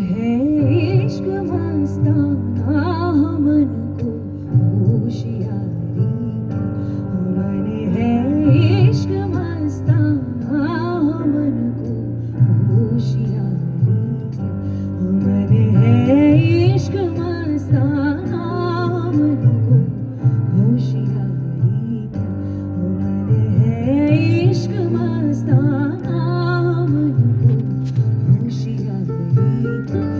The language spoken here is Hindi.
है इश्क मस्ताना हमन को होशियारी क्या हमन है इश्क मस्ताना हमन को होशियारी क्या हमन है इश्क मस्ताना हमन को होशियारी क्या हमन है इश्क मस्ताना हमन को होशियारी क्या